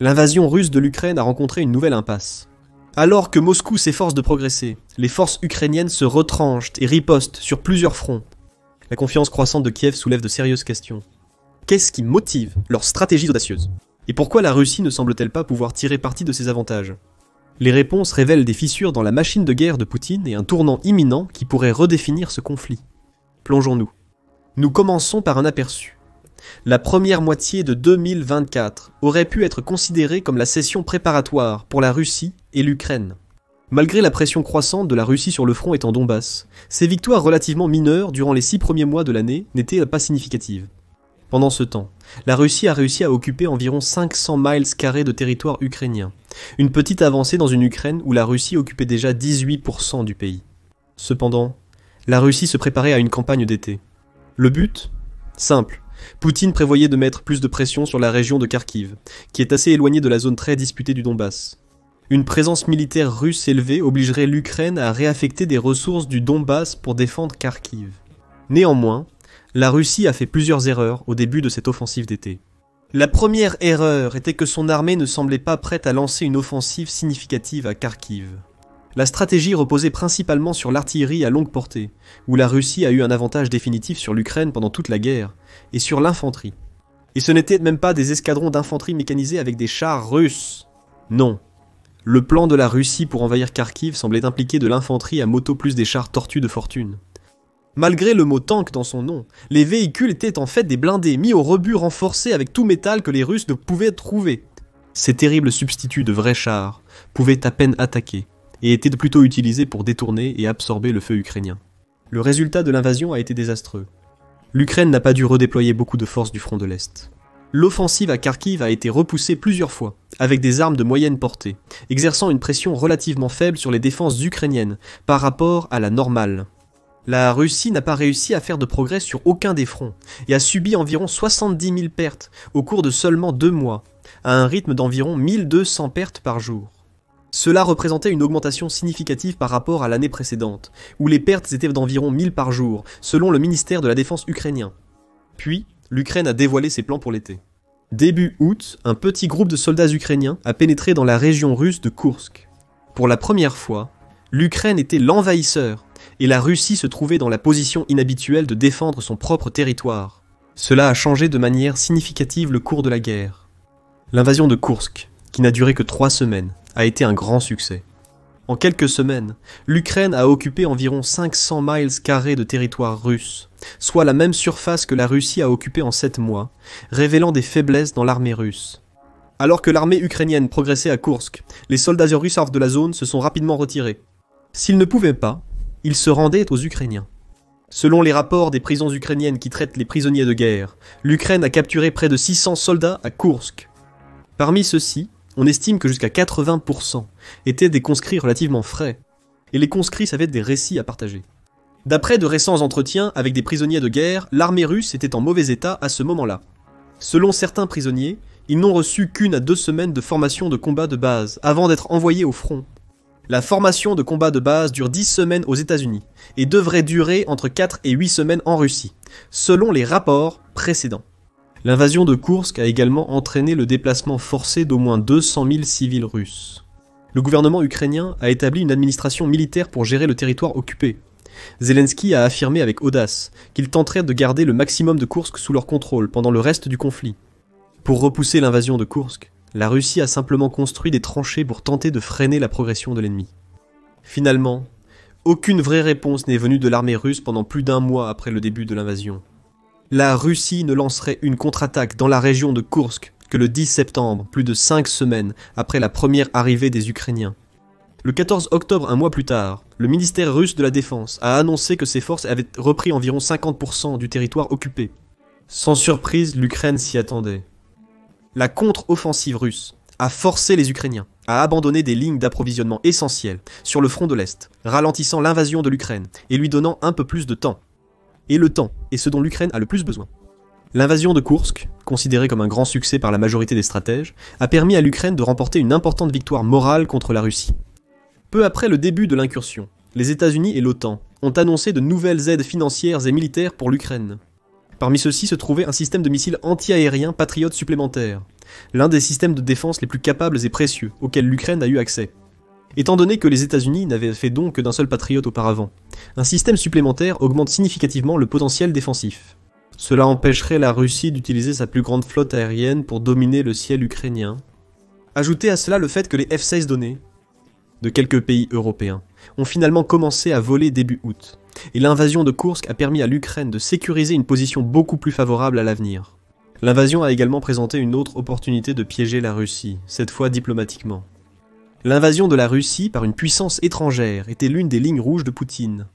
L'invasion russe de l'Ukraine a rencontré une nouvelle impasse. Alors que Moscou s'efforce de progresser, les forces ukrainiennes se retranchent et ripostent sur plusieurs fronts. La confiance croissante de Kiev soulève de sérieuses questions. Qu'est-ce qui motive leur stratégie audacieuse? Et pourquoi la Russie ne semble-t-elle pas pouvoir tirer parti de ses avantages? Les réponses révèlent des fissures dans la machine de guerre de Poutine et un tournant imminent qui pourrait redéfinir ce conflit. Plongeons-nous. Nous commençons par un aperçu. La première moitié de 2024 aurait pu être considérée comme la session préparatoire pour la Russie et l'Ukraine. Malgré la pression croissante de la Russie sur le front et en Donbass, ces victoires relativement mineures durant les 6 premiers mois de l'année n'étaient pas significatives. Pendant ce temps, la Russie a réussi à occuper environ 500 miles carrés de territoire ukrainien, une petite avancée dans une Ukraine où la Russie occupait déjà 18% du pays. Cependant, la Russie se préparait à une campagne d'été. Le but? Simple. Poutine prévoyait de mettre plus de pression sur la région de Kharkiv, qui est assez éloignée de la zone très disputée du Donbass. Une présence militaire russe élevée obligerait l'Ukraine à réaffecter des ressources du Donbass pour défendre Kharkiv. Néanmoins, la Russie a fait plusieurs erreurs au début de cette offensive d'été. La première erreur était que son armée ne semblait pas prête à lancer une offensive significative à Kharkiv. La stratégie reposait principalement sur l'artillerie à longue portée, où la Russie a eu un avantage définitif sur l'Ukraine pendant toute la guerre, et sur l'infanterie. Et ce n'étaient même pas des escadrons d'infanterie mécanisés avec des chars russes. Non. Le plan de la Russie pour envahir Kharkiv semblait impliquer de l'infanterie à moto plus des chars tortues de fortune. Malgré le mot tank dans son nom, les véhicules étaient en fait des blindés mis au rebut renforcés avec tout métal que les Russes ne pouvaient trouver. Ces terribles substituts de vrais chars pouvaient à peine attaquer, et étaient plutôt utilisés pour détourner et absorber le feu ukrainien. Le résultat de l'invasion a été désastreux. L'Ukraine n'a pas dû redéployer beaucoup de forces du front de l'Est. L'offensive à Kharkiv a été repoussée plusieurs fois, avec des armes de moyenne portée, exerçant une pression relativement faible sur les défenses ukrainiennes par rapport à la normale. La Russie n'a pas réussi à faire de progrès sur aucun des fronts, et a subi environ 70 000 pertes au cours de seulement 2 mois, à un rythme d'environ 1200 pertes par jour. Cela représentait une augmentation significative par rapport à l'année précédente, où les pertes étaient d'environ 1000 par jour, selon le ministère de la Défense ukrainien. Puis, l'Ukraine a dévoilé ses plans pour l'été. Début août, un petit groupe de soldats ukrainiens a pénétré dans la région russe de Koursk. Pour la première fois, l'Ukraine était l'envahisseur, et la Russie se trouvait dans la position inhabituelle de défendre son propre territoire. Cela a changé de manière significative le cours de la guerre. L'invasion de Koursk, qui n'a duré que 3 semaines, a été un grand succès. En quelques semaines, l'Ukraine a occupé environ 500 miles carrés de territoire russe, soit la même surface que la Russie a occupée en 7 mois, révélant des faiblesses dans l'armée russe. Alors que l'armée ukrainienne progressait à Koursk, les soldats russes de la zone se sont rapidement retirés. S'ils ne pouvaient pas, ils se rendaient aux Ukrainiens. Selon les rapports des prisons ukrainiennes qui traitent les prisonniers de guerre, l'Ukraine a capturé près de 600 soldats à Koursk. Parmi ceux-ci, on estime que jusqu'à 80% étaient des conscrits relativement frais, et les conscrits avaient des récits à partager. D'après de récents entretiens avec des prisonniers de guerre, l'armée russe était en mauvais état à ce moment-là. Selon certains prisonniers, ils n'ont reçu qu'1 à 2 semaines de formation de combat de base avant d'être envoyés au front. La formation de combat de base dure 10 semaines aux États-Unis et devrait durer entre 4 et 8 semaines en Russie, selon les rapports précédents. L'invasion de Koursk a également entraîné le déplacement forcé d'au moins 200 000 civils russes. Le gouvernement ukrainien a établi une administration militaire pour gérer le territoire occupé. Zelensky a affirmé avec audace qu'il tenterait de garder le maximum de Koursk sous leur contrôle pendant le reste du conflit. Pour repousser l'invasion de Koursk, la Russie a simplement construit des tranchées pour tenter de freiner la progression de l'ennemi. Finalement, aucune vraie réponse n'est venue de l'armée russe pendant plus d'1 mois après le début de l'invasion. La Russie ne lancerait une contre-attaque dans la région de Koursk que le 10 septembre, plus de 5 semaines après la première arrivée des Ukrainiens. Le 14 octobre, 1 mois plus tard, le ministère russe de la Défense a annoncé que ses forces avaient repris environ 50% du territoire occupé. Sans surprise, l'Ukraine s'y attendait. La contre-offensive russe a forcé les Ukrainiens à abandonner des lignes d'approvisionnement essentielles sur le front de l'Est, ralentissant l'invasion de l'Ukraine et lui donnant un peu plus de temps. Et le temps est ce dont l'Ukraine a le plus besoin. L'invasion de Koursk, considérée comme un grand succès par la majorité des stratèges, a permis à l'Ukraine de remporter une importante victoire morale contre la Russie. Peu après le début de l'incursion, les États-Unis et l'OTAN ont annoncé de nouvelles aides financières et militaires pour l'Ukraine. Parmi ceux-ci se trouvait un système de missiles anti-aériens Patriot supplémentaire, l'un des systèmes de défense les plus capables et précieux auxquels l'Ukraine a eu accès. Étant donné que les États-Unis n'avaient fait don que d'un seul Patriot auparavant, un système supplémentaire augmente significativement le potentiel défensif. Cela empêcherait la Russie d'utiliser sa plus grande flotte aérienne pour dominer le ciel ukrainien. Ajoutez à cela le fait que les F-16 donnés de quelques pays européens ont finalement commencé à voler début août, et l'invasion de Koursk a permis à l'Ukraine de sécuriser une position beaucoup plus favorable à l'avenir. L'invasion a également présenté une autre opportunité de piéger la Russie, cette fois diplomatiquement. L'invasion de la Russie par une puissance étrangère était l'une des lignes rouges de Poutine.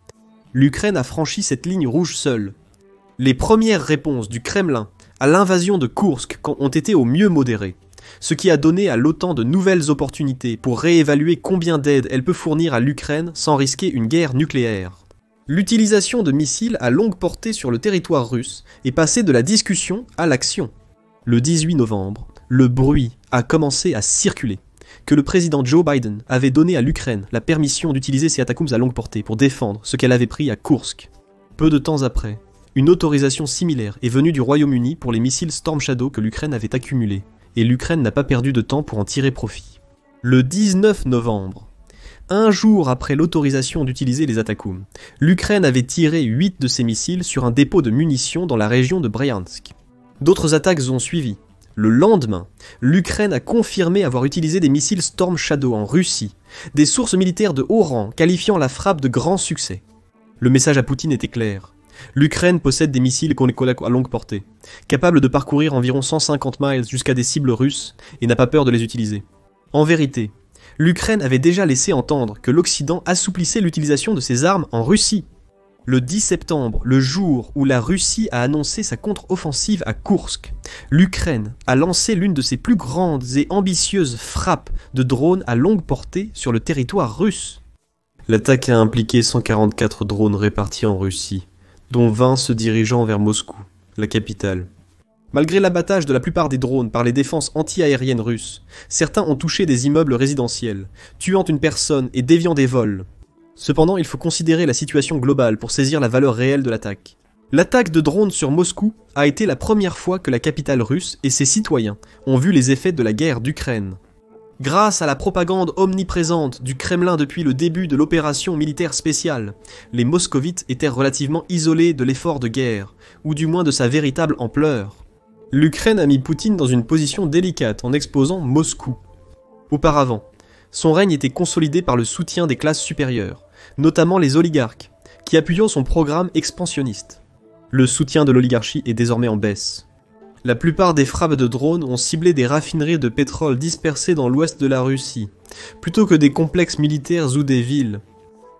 L'Ukraine a franchi cette ligne rouge seule. Les premières réponses du Kremlin à l'invasion de Koursk ont été au mieux modérées, ce qui a donné à l'OTAN de nouvelles opportunités pour réévaluer combien d'aide elle peut fournir à l'Ukraine sans risquer une guerre nucléaire. L'utilisation de missiles à longue portée sur le territoire russe est passée de la discussion à l'action. Le 18 novembre, le bruit a commencé à circuler que le président Joe Biden avait donné à l'Ukraine la permission d'utiliser ses Atacms à longue portée pour défendre ce qu'elle avait pris à Koursk. Peu de temps après, une autorisation similaire est venue du Royaume-Uni pour les missiles Storm Shadow que l'Ukraine avait accumulés, et l'Ukraine n'a pas perdu de temps pour en tirer profit. Le 19 novembre, un jour après l'autorisation d'utiliser les Atacms, l'Ukraine avait tiré 8 de ses missiles sur un dépôt de munitions dans la région de Bryansk. D'autres attaques ont suivi. Le lendemain, l'Ukraine a confirmé avoir utilisé des missiles Storm Shadow en Russie, des sources militaires de haut rang qualifiant la frappe de grand succès. Le message à Poutine était clair. L'Ukraine possède des missiles à longue portée, capables de parcourir environ 150 miles jusqu'à des cibles russes, et n'a pas peur de les utiliser. En vérité, l'Ukraine avait déjà laissé entendre que l'Occident assouplissait l'utilisation de ces armes en Russie. Le 10 septembre, le jour où la Russie a annoncé sa contre-offensive à Koursk, l'Ukraine a lancé l'une de ses plus grandes et ambitieuses frappes de drones à longue portée sur le territoire russe. L'attaque a impliqué 144 drones répartis en Russie, dont 20 se dirigeant vers Moscou, la capitale. Malgré l'abattage de la plupart des drones par les défenses anti-aériennes russes, certains ont touché des immeubles résidentiels, tuant une personne et déviant des vols. Cependant, il faut considérer la situation globale pour saisir la valeur réelle de l'attaque. L'attaque de drones sur Moscou a été la première fois que la capitale russe et ses citoyens ont vu les effets de la guerre d'Ukraine. Grâce à la propagande omniprésente du Kremlin depuis le début de l'opération militaire spéciale, les moscovites étaient relativement isolés de l'effort de guerre, ou du moins de sa véritable ampleur. L'Ukraine a mis Poutine dans une position délicate en exposant Moscou. Auparavant, son règne était consolidé par le soutien des classes supérieures, notamment les oligarques, qui appuyaient son programme expansionniste. Le soutien de l'oligarchie est désormais en baisse. La plupart des frappes de drones ont ciblé des raffineries de pétrole dispersées dans l'ouest de la Russie, plutôt que des complexes militaires ou des villes.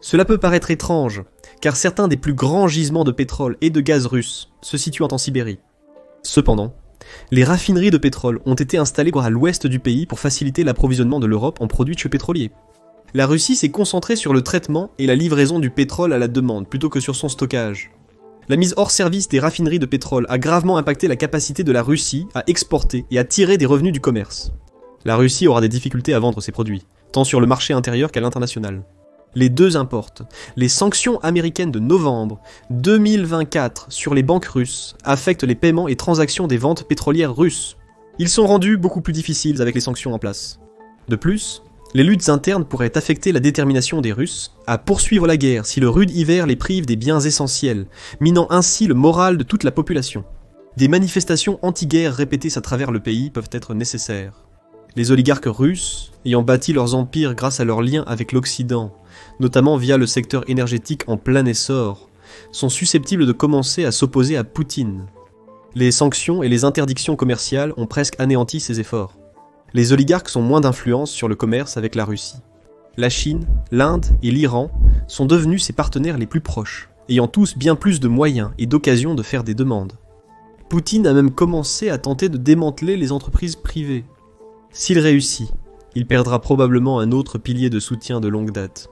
Cela peut paraître étrange, car certains des plus grands gisements de pétrole et de gaz russes se situent en Sibérie. Cependant, les raffineries de pétrole ont été installées à l'ouest du pays pour faciliter l'approvisionnement de l'Europe en produits pétroliers. La Russie s'est concentrée sur le traitement et la livraison du pétrole à la demande plutôt que sur son stockage. La mise hors service des raffineries de pétrole a gravement impacté la capacité de la Russie à exporter et à tirer des revenus du commerce. La Russie aura des difficultés à vendre ses produits, tant sur le marché intérieur qu'à l'international. Les deux importent. Les sanctions américaines de novembre 2024 sur les banques russes affectent les paiements et transactions des ventes pétrolières russes. Ils sont rendus beaucoup plus difficiles avec les sanctions en place. De plus, les luttes internes pourraient affecter la détermination des Russes à poursuivre la guerre si le rude hiver les prive des biens essentiels, minant ainsi le moral de toute la population. Des manifestations anti-guerre répétées à travers le pays peuvent être nécessaires. Les oligarques russes, ayant bâti leurs empires grâce à leurs liens avec l'Occident, notamment via le secteur énergétique en plein essor, sont susceptibles de commencer à s'opposer à Poutine. Les sanctions et les interdictions commerciales ont presque anéanti ces efforts. Les oligarques ont moins d'influence sur le commerce avec la Russie. La Chine, l'Inde et l'Iran sont devenus ses partenaires les plus proches, ayant tous bien plus de moyens et d'occasions de faire des demandes. Poutine a même commencé à tenter de démanteler les entreprises privées. S'il réussit, il perdra probablement un autre pilier de soutien de longue date.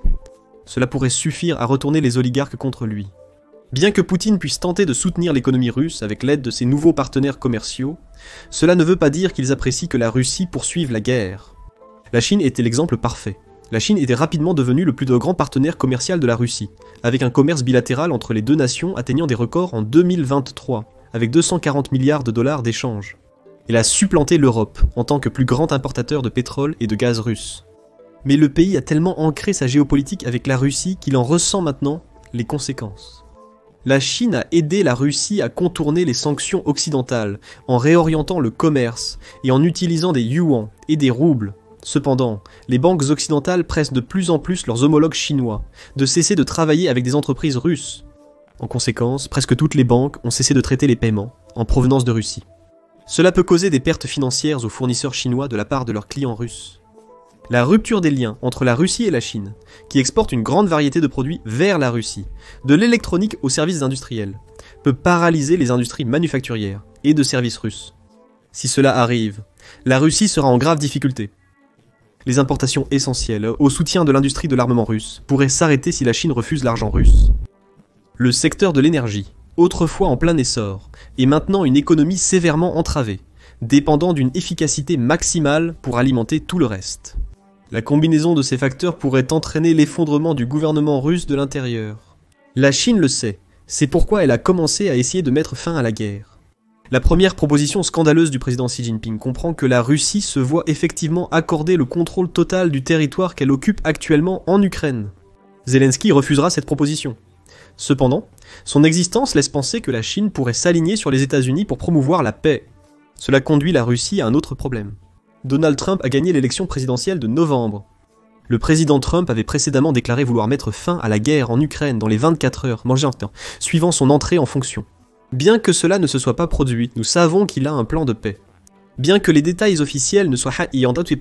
Cela pourrait suffire à retourner les oligarques contre lui. Bien que Poutine puisse tenter de soutenir l'économie russe avec l'aide de ses nouveaux partenaires commerciaux, cela ne veut pas dire qu'ils apprécient que la Russie poursuive la guerre. La Chine était l'exemple parfait. La Chine était rapidement devenue le plus grand partenaire commercial de la Russie, avec un commerce bilatéral entre les deux nations atteignant des records en 2023, avec 240 milliards de dollars d'échanges. Elle a supplanté l'Europe en tant que plus grand importateur de pétrole et de gaz russe. Mais le pays a tellement ancré sa géopolitique avec la Russie qu'il en ressent maintenant les conséquences. La Chine a aidé la Russie à contourner les sanctions occidentales en réorientant le commerce et en utilisant des yuans et des roubles. Cependant, les banques occidentales pressent de plus en plus leurs homologues chinois de cesser de travailler avec des entreprises russes. En conséquence, presque toutes les banques ont cessé de traiter les paiements en provenance de Russie. Cela peut causer des pertes financières aux fournisseurs chinois de la part de leurs clients russes. La rupture des liens entre la Russie et la Chine, qui exporte une grande variété de produits vers la Russie, de l'électronique aux services industriels, peut paralyser les industries manufacturières et de services russes. Si cela arrive, la Russie sera en grave difficulté. Les importations essentielles au soutien de l'industrie de l'armement russe pourraient s'arrêter si la Chine refuse l'argent russe. Le secteur de l'énergie, autrefois en plein essor, est maintenant une économie sévèrement entravée, dépendant d'une efficacité maximale pour alimenter tout le reste. La combinaison de ces facteurs pourrait entraîner l'effondrement du gouvernement russe de l'intérieur. La Chine le sait, c'est pourquoi elle a commencé à essayer de mettre fin à la guerre. La première proposition scandaleuse du président Xi Jinping comprend que la Russie se voit effectivement accorder le contrôle total du territoire qu'elle occupe actuellement en Ukraine. Zelensky refusera cette proposition. Cependant, son existence laisse penser que la Chine pourrait s'aligner sur les États-Unis pour promouvoir la paix. Cela conduit la Russie à un autre problème. Donald Trump a gagné l'élection présidentielle de novembre. Le président Trump avait précédemment déclaré vouloir mettre fin à la guerre en Ukraine dans les 24 heures suivant son entrée en fonction. Bien que cela ne se soit pas produit, nous savons qu'il a un plan de paix. Bien que les détails officiels ne soient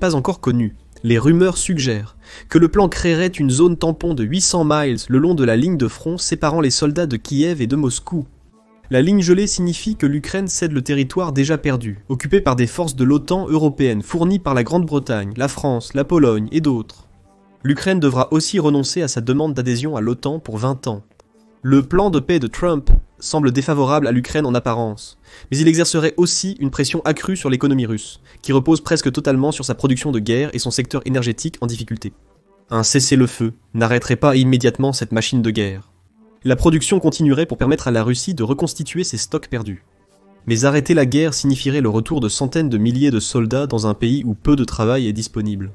pas encore connus, les rumeurs suggèrent que le plan créerait une zone tampon de 800 miles le long de la ligne de front séparant les soldats de Kiev et de Moscou. La ligne gelée signifie que l'Ukraine cède le territoire déjà perdu, occupé par des forces de l'OTAN européenne fournies par la Grande-Bretagne, la France, la Pologne et d'autres. L'Ukraine devra aussi renoncer à sa demande d'adhésion à l'OTAN pour 20 ans. Le plan de paix de Trump semble défavorable à l'Ukraine en apparence, mais il exercerait aussi une pression accrue sur l'économie russe, qui repose presque totalement sur sa production de guerre et son secteur énergétique en difficulté. Un cessez-le-feu n'arrêterait pas immédiatement cette machine de guerre. La production continuerait pour permettre à la Russie de reconstituer ses stocks perdus. Mais arrêter la guerre signifierait le retour de centaines de milliers de soldats dans un pays où peu de travail est disponible.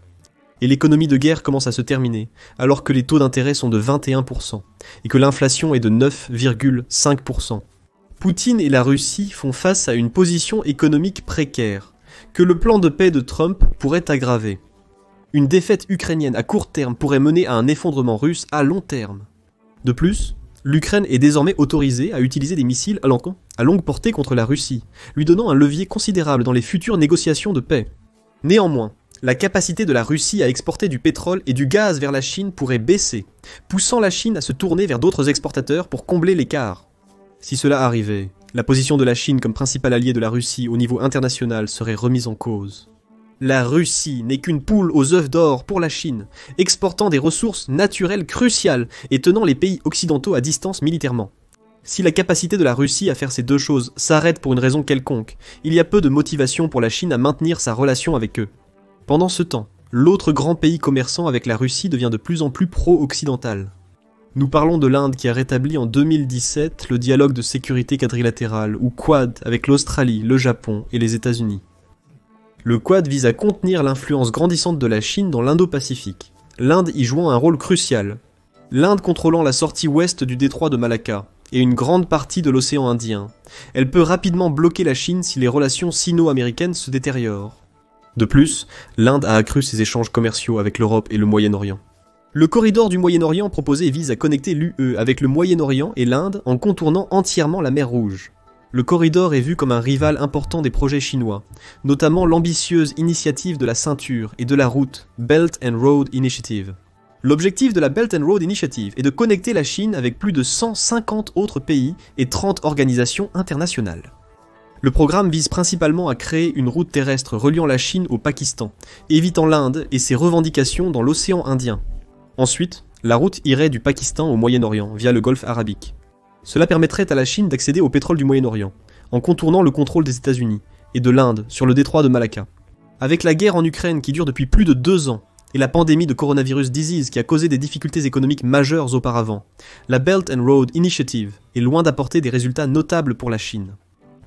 Et l'économie de guerre commence à se terminer, alors que les taux d'intérêt sont de 21%, et que l'inflation est de 9,5%. Poutine et la Russie font face à une position économique précaire, que le plan de paix de Trump pourrait aggraver. Une défaite ukrainienne à court terme pourrait mener à un effondrement russe à long terme. De plus, l'Ukraine est désormais autorisée à utiliser des missiles à longue portée contre la Russie, lui donnant un levier considérable dans les futures négociations de paix. Néanmoins, la capacité de la Russie à exporter du pétrole et du gaz vers la Chine pourrait baisser, poussant la Chine à se tourner vers d'autres exportateurs pour combler l'écart. Si cela arrivait, la position de la Chine comme principal allié de la Russie au niveau international serait remise en cause. La Russie n'est qu'une poule aux œufs d'or pour la Chine, exportant des ressources naturelles cruciales et tenant les pays occidentaux à distance militairement. Si la capacité de la Russie à faire ces deux choses s'arrête pour une raison quelconque, il y a peu de motivation pour la Chine à maintenir sa relation avec eux. Pendant ce temps, l'autre grand pays commerçant avec la Russie devient de plus en plus pro-occidental. Nous parlons de l'Inde qui a rétabli en 2017 le dialogue de sécurité quadrilatéral, ou Quad, avec l'Australie, le Japon et les États-Unis. Le Quad vise à contenir l'influence grandissante de la Chine dans l'Indo-Pacifique, l'Inde y jouant un rôle crucial. L'Inde contrôlant la sortie ouest du détroit de Malacca et une grande partie de l'océan Indien. Elle peut rapidement bloquer la Chine si les relations sino-américaines se détériorent. De plus, l'Inde a accru ses échanges commerciaux avec l'Europe et le Moyen-Orient. Le corridor du Moyen-Orient proposé vise à connecter l'UE avec le Moyen-Orient et l'Inde en contournant entièrement la mer Rouge. Le corridor est vu comme un rival important des projets chinois, notamment l'ambitieuse initiative de la ceinture et de la route Belt and Road Initiative. L'objectif de la Belt and Road Initiative est de connecter la Chine avec plus de 150 autres pays et 30 organisations internationales. Le programme vise principalement à créer une route terrestre reliant la Chine au Pakistan, évitant l'Inde et ses revendications dans l'océan Indien. Ensuite, la route irait du Pakistan au Moyen-Orient via le Golfe Arabique. Cela permettrait à la Chine d'accéder au pétrole du Moyen-Orient, en contournant le contrôle des États-Unis et de l'Inde sur le détroit de Malacca. Avec la guerre en Ukraine qui dure depuis plus de 2 ans, et la pandémie de coronavirus disease qui a causé des difficultés économiques majeures auparavant, la Belt and Road Initiative est loin d'apporter des résultats notables pour la Chine.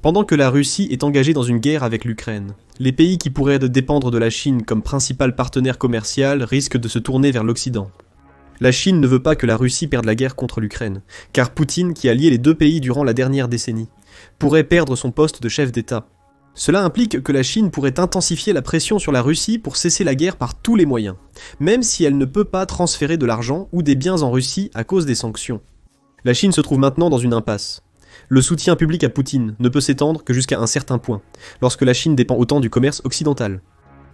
Pendant que la Russie est engagée dans une guerre avec l'Ukraine, les pays qui pourraient dépendre de la Chine comme principal partenaire commercial risquent de se tourner vers l'Occident. La Chine ne veut pas que la Russie perde la guerre contre l'Ukraine, car Poutine, qui a lié les deux pays durant la dernière décennie, pourrait perdre son poste de chef d'État. Cela implique que la Chine pourrait intensifier la pression sur la Russie pour cesser la guerre par tous les moyens, même si elle ne peut pas transférer de l'argent ou des biens en Russie à cause des sanctions. La Chine se trouve maintenant dans une impasse. Le soutien public à Poutine ne peut s'étendre que jusqu'à un certain point, lorsque la Chine dépend autant du commerce occidental.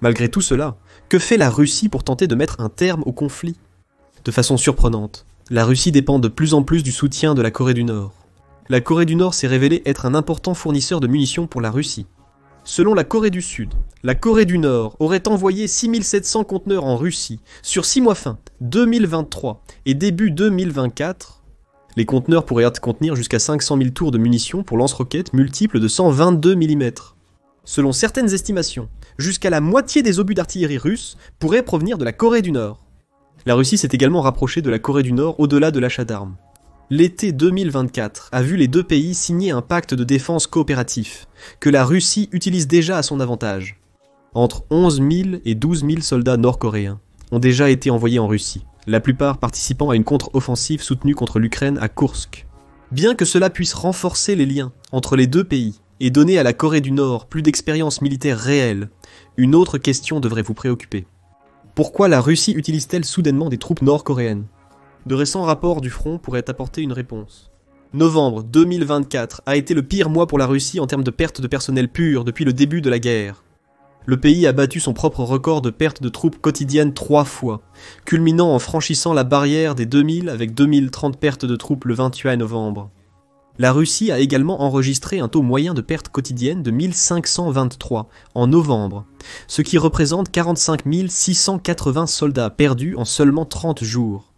Malgré tout cela, que fait la Russie pour tenter de mettre un terme au conflit ? De façon surprenante, la Russie dépend de plus en plus du soutien de la Corée du Nord. La Corée du Nord s'est révélée être un important fournisseur de munitions pour la Russie. Selon la Corée du Sud, la Corée du Nord aurait envoyé 6700 conteneurs en Russie sur 6 mois fin 2023 et début 2024. Les conteneurs pourraient contenir jusqu'à 500 000 tours de munitions pour lance-roquettes multiples de 122 mm. Selon certaines estimations, jusqu'à la moitié des obus d'artillerie russes pourraient provenir de la Corée du Nord. La Russie s'est également rapprochée de la Corée du Nord au-delà de l'achat d'armes. L'été 2024 a vu les deux pays signer un pacte de défense coopératif, que la Russie utilise déjà à son avantage. Entre 11 000 et 12 000 soldats nord-coréens ont déjà été envoyés en Russie, la plupart participant à une contre-offensive soutenue contre l'Ukraine à Koursk. Bien que cela puisse renforcer les liens entre les deux pays et donner à la Corée du Nord plus d'expérience militaire réelle, une autre question devrait vous préoccuper. Pourquoi la Russie utilise-t-elle soudainement des troupes nord-coréennes ? De récents rapports du front pourraient apporter une réponse. Novembre 2024 a été le pire mois pour la Russie en termes de perte de personnel pur depuis le début de la guerre. Le pays a battu son propre record de perte de troupes quotidiennes 3 fois, culminant en franchissant la barrière des 2000 avec 2030 pertes de troupes le 28 novembre. La Russie a également enregistré un taux moyen de pertes quotidiennes de 1523 en novembre, ce qui représente 45 680 soldats perdus en seulement 30 jours.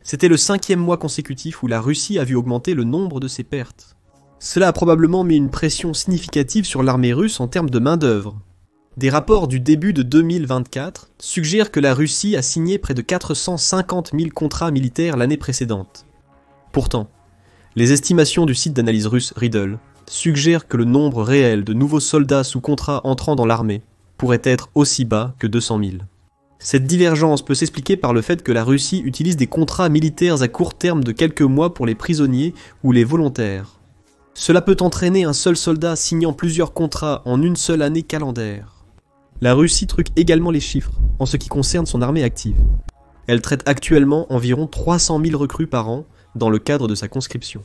C'était le 5e mois consécutif où la Russie a vu augmenter le nombre de ses pertes. Cela a probablement mis une pression significative sur l'armée russe en termes de main-d'œuvre. Des rapports du début de 2024 suggèrent que la Russie a signé près de 450 000 contrats militaires l'année précédente. Pourtant, les estimations du site d'analyse russe Riddle suggèrent que le nombre réel de nouveaux soldats sous contrat entrant dans l'armée pourrait être aussi bas que 200 000. Cette divergence peut s'expliquer par le fait que la Russie utilise des contrats militaires à court terme de quelques mois pour les prisonniers ou les volontaires. Cela peut entraîner un seul soldat signant plusieurs contrats en une seule année calendaire. La Russie truque également les chiffres en ce qui concerne son armée active. Elle traite actuellement environ 300 000 recrues par an dans le cadre de sa conscription.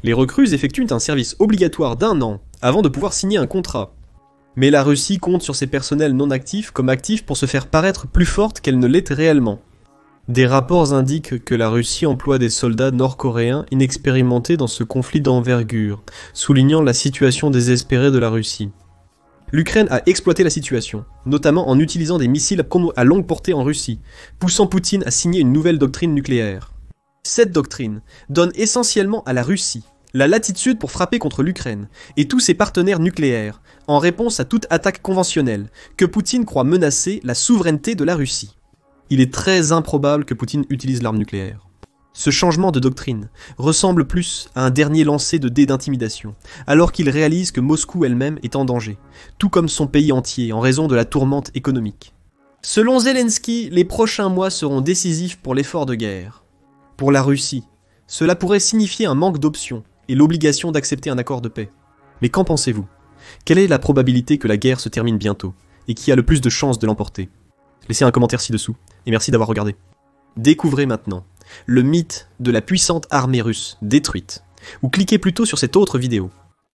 Les recrues effectuent un service obligatoire d'1 an avant de pouvoir signer un contrat. Mais la Russie compte sur ses personnels non actifs comme actifs pour se faire paraître plus forte qu'elle ne l'est réellement. Des rapports indiquent que la Russie emploie des soldats nord-coréens inexpérimentés dans ce conflit d'envergure, soulignant la situation désespérée de la Russie. L'Ukraine a exploité la situation, notamment en utilisant des missiles à longue portée en Russie, poussant Poutine à signer une nouvelle doctrine nucléaire. Cette doctrine donne essentiellement à la Russie la latitude pour frapper contre l'Ukraine et tous ses partenaires nucléaires, en réponse à toute attaque conventionnelle, que Poutine croit menacer la souveraineté de la Russie. Il est très improbable que Poutine utilise l'arme nucléaire. Ce changement de doctrine ressemble plus à un dernier lancer de dés d'intimidation, alors qu'il réalise que Moscou elle-même est en danger, tout comme son pays entier en raison de la tourmente économique. Selon Zelensky, les prochains mois seront décisifs pour l'effort de guerre. Pour la Russie, cela pourrait signifier un manque d'options et l'obligation d'accepter un accord de paix. Mais qu'en pensez-vous ? Quelle est la probabilité que la guerre se termine bientôt, et qui a le plus de chances de l'emporter ? Laissez un commentaire ci-dessous, et merci d'avoir regardé. Découvrez maintenant le mythe de la puissante armée russe détruite, ou cliquez plutôt sur cette autre vidéo.